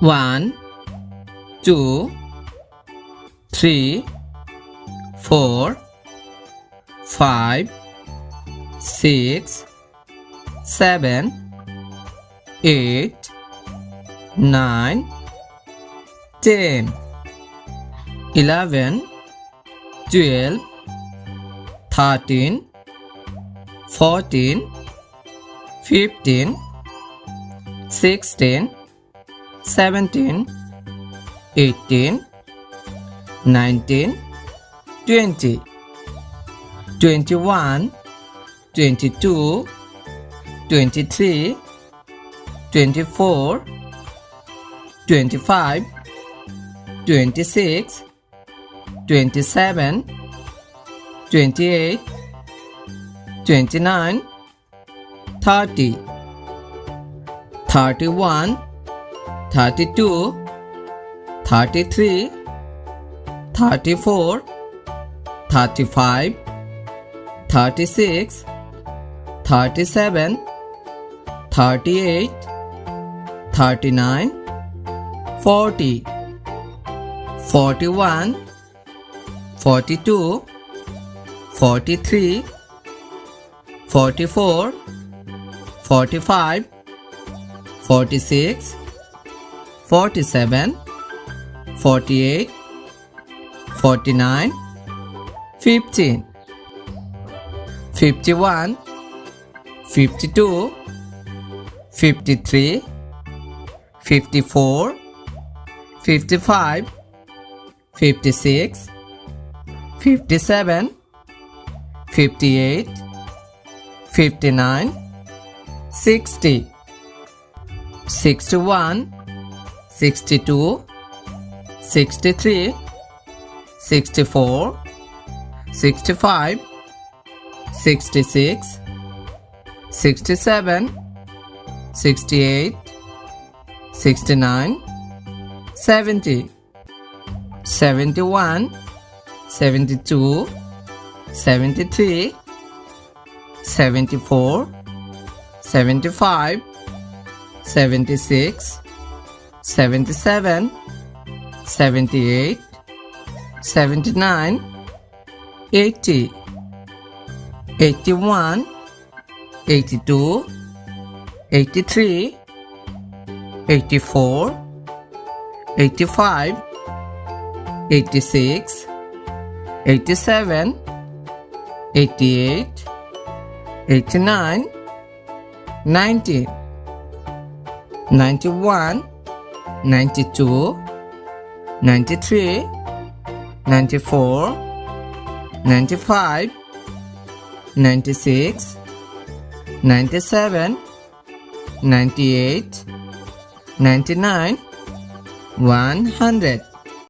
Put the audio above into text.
1, 2, 3, 4, 5, 6, 7, 8, 9, 10, 11, 12, 13, 14, 15, 16, 17, 18, 19, 20, 21, 22, 23, 24, 25, 26, 27, 28, 29, 30, 31, 32, 33, 34, 35, 36, 37, 38, 39, 40, 41, 42, 43, 44, 45, 46, 47, 48, 49, 50, 51, 52, 53, 54, 55, 56, 57, 58, 59, 60, 61, 62, 63, 64, 65, 66, 67, 68, 69, 70, 71, 72, 73, 74, 75, 76, 77, 78, 79, 80, 81, 82, 83, 84, 85, 86, 87, 88, 89, 90, 91, 92, 93, 94, 95, 96, 97, 98, 99, 100.